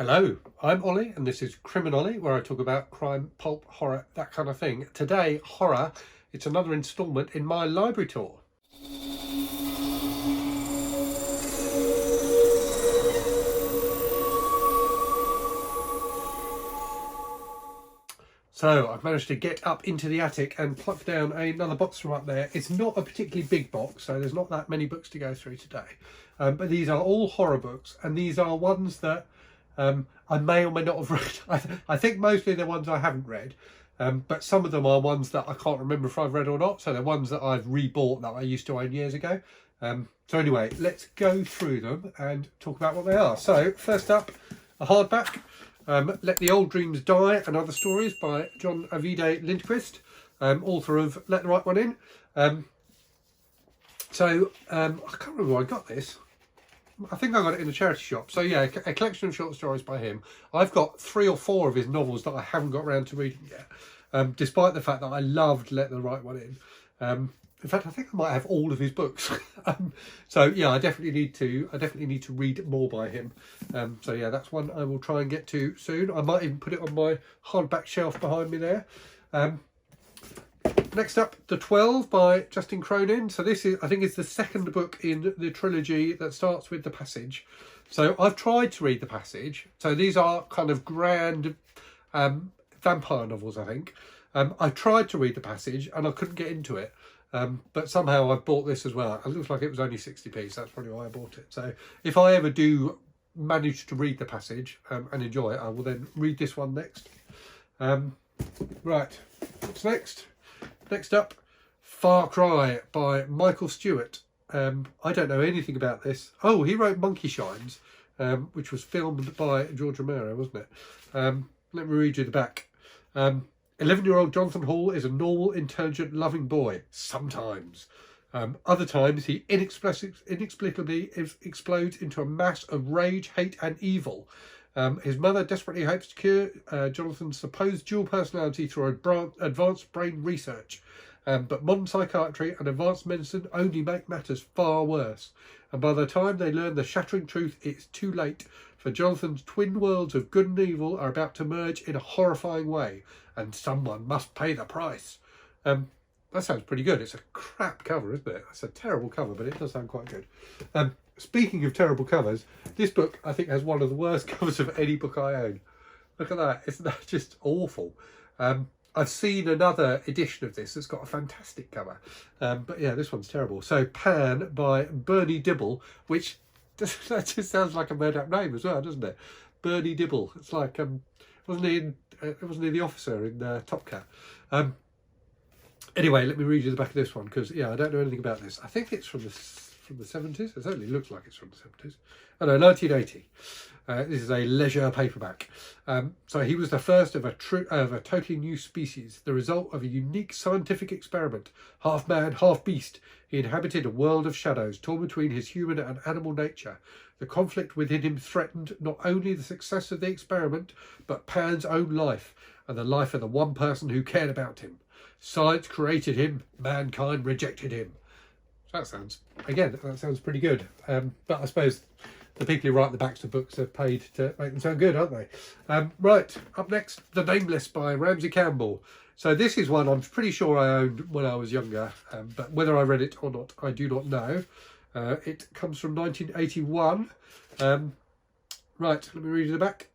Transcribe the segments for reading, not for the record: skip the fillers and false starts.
Hello, I'm Ollie and this is Criminolly, where I talk about crime, pulp, horror, that kind of thing. Today, horror, it's another instalment in my library tour. So I've managed to get up into the attic and pluck down another box from up there. It's not a particularly big box, so there's not that many books to go through today. But these are all horror books, and these are ones that I may or may not have read. I think mostly they're ones I haven't read, but some of them are ones that I can't remember if I've read or not. So they're ones that I've rebought that I used to own years ago. So anyway, let's go through them and talk about what they are. So first up, a hardback, Let the Old Dreams Die and Other Stories by Ajvide Linqvist, author of Let the Right One In. I can't remember where I got this. I think I got it in a charity shop. So yeah, a collection of short stories by him. I've got 3 or 4 of his novels that I haven't got around to reading yet, despite the fact that I loved Let the Right One In. In fact, I think I might have all of his books. So yeah, I definitely need to read more by him. So yeah, that's one I will try and get to soon. I might even put it on my hardback shelf behind me there. Next up, The 12 by Justin Cronin. So this is, I think, is the second book in the trilogy that starts with The Passage. So I've tried to read The Passage. So these are kind of grand vampire novels, I think. I tried to read The Passage and I couldn't get into it. But somehow I've bought this as well. It looks like it was only 60p, so that's probably why I bought it. So if I ever do manage to read The Passage and enjoy it, I will then read this one next. Right, what's next? Next up, Far Cry by Michael Stewart. I don't know anything about this. Oh, he wrote Monkey Shines, which was filmed by George Romero, wasn't it? Let me read you the back. 11-year-old Jonathan Hall is a normal, intelligent, loving boy. Sometimes. Other times, he inexplicably explodes into a mass of rage, hate and evil. His mother desperately hopes to cure Jonathan's supposed dual personality through advanced brain research. But modern psychiatry and advanced medicine only make matters far worse. And by the time they learn the shattering truth, it's too late. For Jonathan's twin worlds of good and evil are about to merge in a horrifying way. And someone must pay the price. That sounds pretty good. It's a crap cover, isn't it? It's a terrible cover, but it does sound quite good. Speaking of terrible covers, this book, I think, has one of the worst covers of any book I own. Look at that. Isn't that just awful? I've seen another edition of this that's got a fantastic cover. But yeah, this one's terrible. So Pan by Birney Dibble, which that just sounds like a made-up name as well, doesn't it? Birney Dibble. It's like, wasn't he the officer in Top Cat? Anyway, let me read you the back of this one, because yeah, I don't know anything about this. I think it's from the 70s. It certainly looks like it's from the 70s. Oh no, 1980. This is a leisure paperback. So he was the first of a totally new species, the result of a unique scientific experiment. Half man, half beast, he inhabited a world of shadows, torn between his human and animal nature. The conflict within him threatened not only the success of the experiment, but Pan's own life, and the life of the one person who cared about him. Science created him, mankind rejected him. That sounds pretty good. But I suppose the people who write the backs of books are paid to make them sound good, aren't they? Right, up next, The Nameless by Ramsey Campbell. So this is one I'm pretty sure I owned when I was younger, but whether I read it or not, I do not know. It comes from 1981. Right, let me read you the back.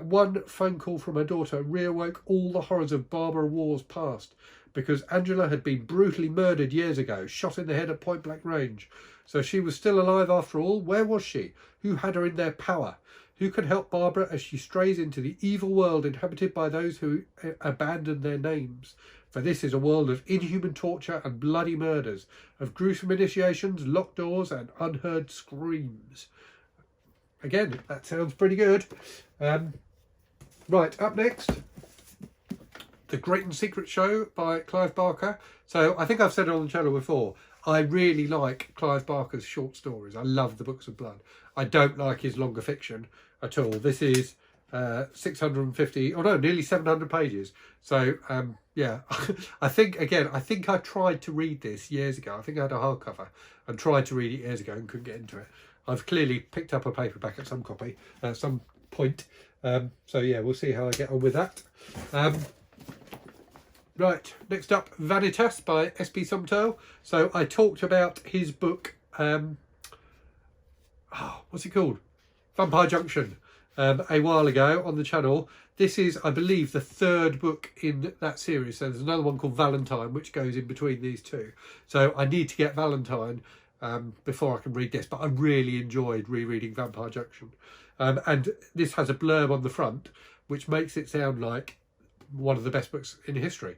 One phone call from her daughter reawoke all the horrors of Barbara Wars past, because Angela had been brutally murdered years ago, shot in the head at point-blank range. So she was still alive after all. Where was she? Who had her in their power? Who can help Barbara as she strays into the evil world inhabited by those who abandon their names? For this is a world of inhuman torture and bloody murders, of gruesome initiations, locked doors and unheard screams. Again, that sounds pretty good. Right, up next, The Great and Secret Show by Clive Barker. So I think I've said it on the channel before. I really like Clive Barker's short stories. I love the books of blood. I don't like his longer fiction at all. This is 650, oh no, nearly 700 pages. So yeah, I think I tried to read this years ago. I think I had a hardcover and tried to read it years ago and couldn't get into it. I've clearly picked up a paperback at some point. So yeah, we'll see how I get on with that. Right, next up, Vanitas by SP Somtow. So I talked about his book, what's it called? Vampire Junction, a while ago on the channel. This is, I believe, the third book in that series. So there's another one called Valentine, which goes in between these two. So I need to get Valentine before I can read this. But I really enjoyed rereading Vampire Junction. And this has a blurb on the front, which makes it sound like one of the best books in history.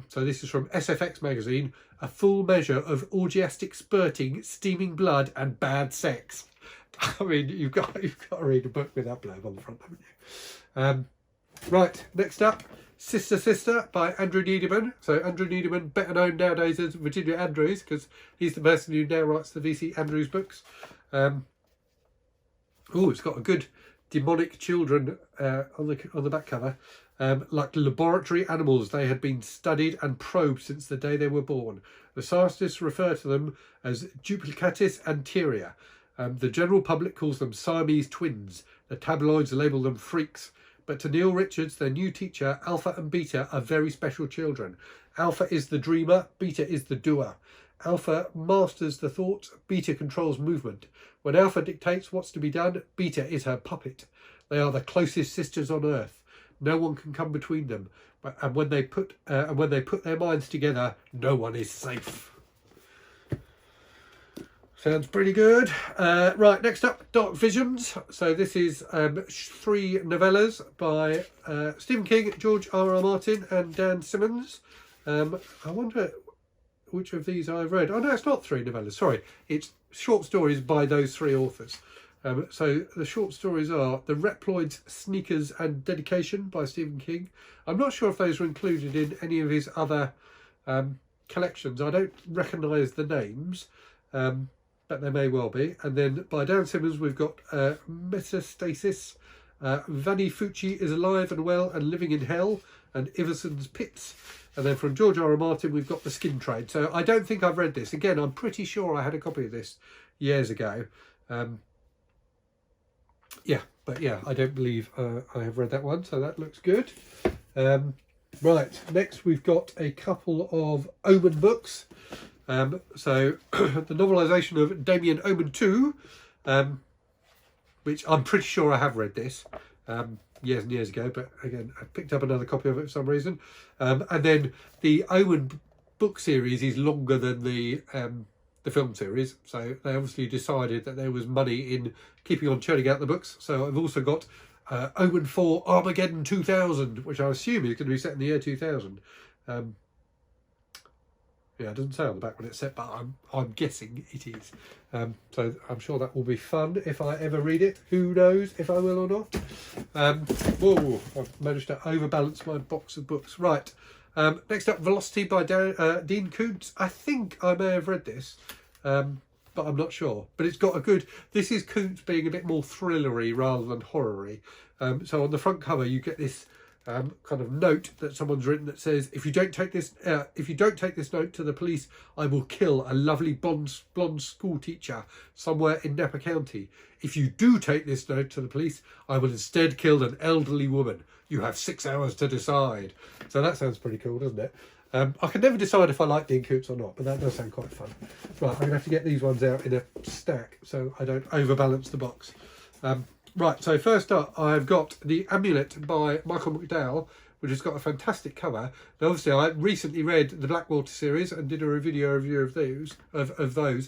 So this is from SFX magazine, a full measure of orgiastic spurting, steaming blood and bad sex. I mean, you've got to read a book with that blurb on the front, haven't you? Right, next up, Sister Sister by Andrew Neiderman. So Andrew Neiderman, better known nowadays as Virginia Andrews, because he's the person who now writes the VC Andrews books. It's got a good demonic children on the back cover. Like laboratory animals, they had been studied and probed since the day they were born. The scientists refer to them as duplicatis anterior. The general public calls them Siamese twins. The tabloids label them freaks. But to Neil Richards, their new teacher, Alpha and Beta are very special children. Alpha is the dreamer, Beta is the doer. Alpha masters the thoughts, Beta controls movement. When Alpha dictates what's to be done, Beta is her puppet. They are the closest sisters on earth. No one can come between them. And when they put their minds together, no one is safe. Sounds pretty good. Right, next up, Dark Visions. So this is 3 novellas by Stephen King, George R.R. Martin and Dan Simmons. I wonder which of these I've read. Oh no, it's not 3 novellas, sorry. It's short stories by those 3 authors. So the short stories are The Reploids, Sneakers and Dedication by Stephen King. I'm not sure if those are included in any of his other collections. I don't recognise the names. But they may well be. And then by Dan Simmons, we've got Metastasis, Vanni Fucci is alive and well and living in hell, and Iverson's Pits. And then from George R.R. Martin, we've got The Skin Trade. So I don't think I've read this. Again, I'm pretty sure I had a copy of this years ago. But I don't believe I have read that one. So that looks good. Right, next we've got a couple of Omen books. So the novelisation of Damien Omen 2, which I'm pretty sure I have read this years and years ago, but again, I picked up another copy of it for some reason. And then the Omen book series is longer than the film series, so they obviously decided that there was money in keeping on churning out the books. So I've also got Omen 4 Armageddon 2000, which I assume is going to be set in the year 2000. Yeah, it doesn't say on the back when it's set, but I'm guessing it is. So I'm sure that will be fun if I ever read it. Who knows if I will or not. I've managed to overbalance my box of books. Right, next up, Velocity by Deen Koontz. I think I may have read this, but I'm not sure. But it's got a good... This is Koontz being a bit more thrillery rather than horror-y. So on the front cover, you get this... kind of note that someone's written that says, if you don't take this note to the police, I will kill a lovely blonde school teacher somewhere in Napa County. If you do take this note to the police, I will instead kill an elderly woman. You have 6 hours to decide. So that sounds pretty cool, doesn't it? I can never decide if I like Deen Koontz or not, but that does sound quite fun. Right, I'm going to have to get these ones out in a stack so I don't overbalance the box. Right, so first up, I've got The Amulet by Michael McDowell, which has got a fantastic cover. Now, obviously, I recently read the Blackwater series and did a video review of those,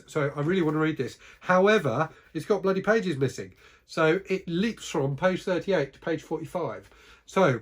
so I really want to read this. However, it's got bloody pages missing, so it leaps from page 38 to page 45. So,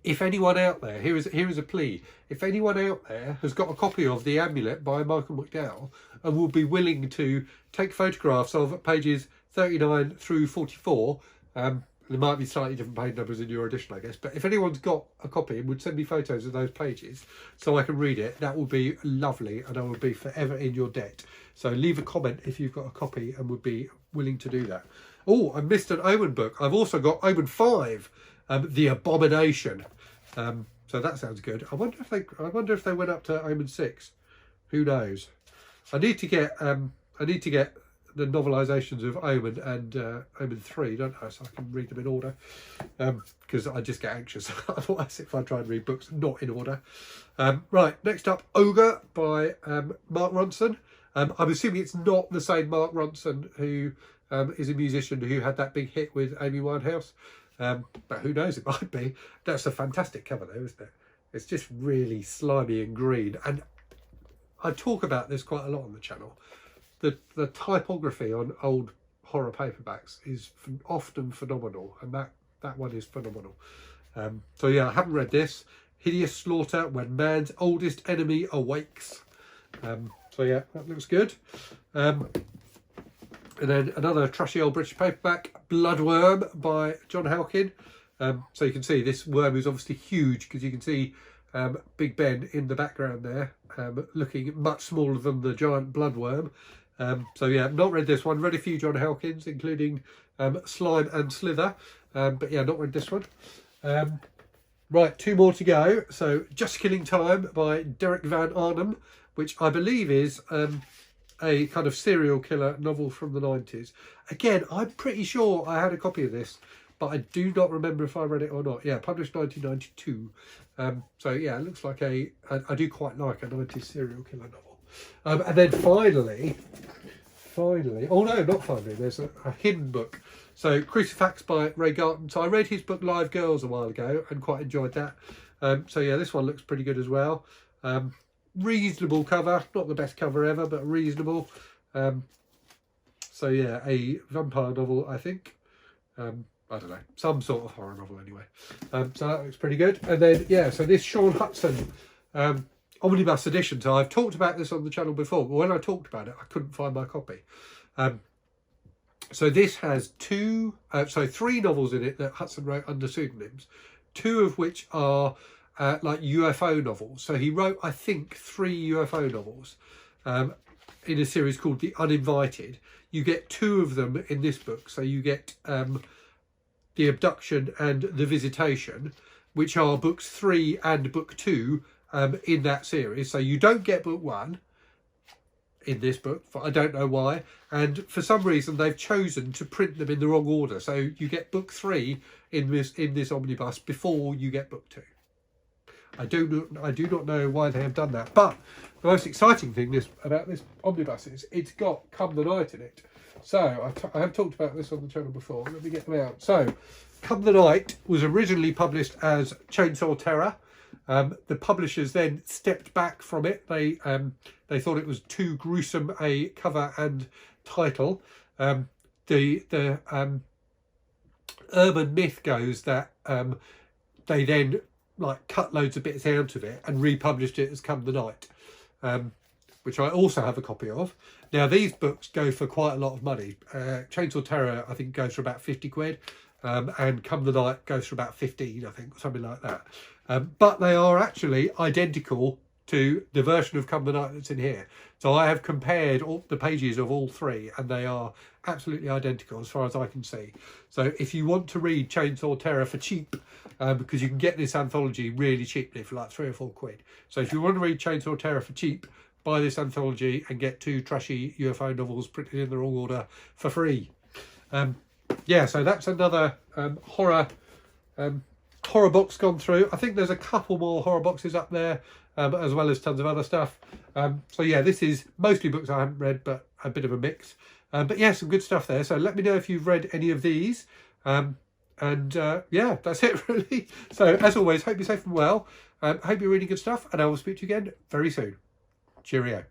if anyone out there, here is a plea, if anyone out there has got a copy of The Amulet by Michael McDowell and will be willing to take photographs of pages 39 through 44, there might be slightly different page numbers in your edition, I guess, but if anyone's got a copy and would send me photos of those pages so I can read it, that would be lovely, and I would be forever in your debt. So leave a comment if you've got a copy and would be willing to do that. Oh, I missed an Omen book. I've also got Omen 5, The Abomination. So that sounds good. I wonder if they went up to Omen 6. Who knows? I need to get the novelisations of Omen and Omen 3, don't I? So I can read them in order, because I just get anxious otherwise if I try and read books not in order. Right, next up, Ogre by Mark Ronson. I'm assuming it's not the same Mark Ronson who is a musician who had that big hit with Amy Winehouse, but who knows, it might be. That's a fantastic cover though, isn't it? It's just really slimy and green, and I talk about this quite a lot on the channel. The typography on old horror paperbacks is often phenomenal, and that one is phenomenal. So yeah, I haven't read this. Hideous slaughter when man's oldest enemy awakes. So yeah, that looks good. And then another trashy old British paperback, Bloodworm by John Halkin. So you can see this worm is obviously huge, because you can see Big Ben in the background there, looking much smaller than the giant bloodworm. So yeah, not read this one. Read a few John Halkins, including Slime and Slither, but yeah, not read this one. Right, 2 more to go. So Just Killing Time by Derek Van Arnhem, which I believe is a kind of serial killer novel from the 90s. Again, I'm pretty sure I had a copy of this, but I do not remember if I read it or not. Yeah, published 1992. So yeah, it looks like I do quite like a 90s serial killer novel. And then finally, oh no, not finally, there's a hidden book. So Crucifix by Ray Garton. So I read his book Live Girls a while ago and quite enjoyed that. So yeah, this one looks pretty good as well. Reasonable cover, not the best cover ever, but reasonable. So yeah, a vampire novel, I think. I don't know, some sort of horror novel anyway. So that looks pretty good. And then yeah, so this Shaun Hutson omnibus edition. So I've talked about this on the channel before, but when I talked about it, I couldn't find my copy. So this has 3 novels in it that Hutson wrote under pseudonyms, 2 of which are like UFO novels. So he wrote, I think, 3 UFO novels in a series called The Uninvited. You get 2 of them in this book. So you get The Abduction and The Visitation, which are books 3 and book 2 in that series. So you don't get book 1 in this book, I don't know why, and for some reason they've chosen to print them in the wrong order. So you get book 3 in this omnibus before you get book 2. I do not know why they have done that, but the most exciting thing about this omnibus is it's got Come the Night in it. So I have talked about this on the channel before. Let me get them out. So Come the Night was originally published as Chainsaw Terror. The publishers then stepped back from it. They thought it was too gruesome a cover and title. The urban myth goes that they then cut loads of bits out of it and republished it as Come the Night, which I also have a copy of. Now these books go for quite a lot of money. Chainsaw Terror I think goes for about 50 quid, and Come the Night goes for about 15, I think, something like that. But they are actually identical to the version of Come the Night that's in here. So I have compared all the pages of all 3, and they are absolutely identical as far as I can see. So if you want to read Chainsaw Terror for cheap, because you can get this anthology really cheaply for like 3 or 4 quid. So if you want to read Chainsaw Terror for cheap, buy this anthology and get 2 trashy UFO novels printed in the wrong order for free. Yeah, so that's another horror box gone through. I think there's a couple more horror boxes up there, as well as tons of other stuff. So yeah, this is mostly books I haven't read, but a bit of a mix. But yeah, some good stuff there. So let me know if you've read any of these. Yeah, that's it really. So as always, hope you're safe and well. Hope you're reading good stuff, and I will speak to you again very soon. Cheerio.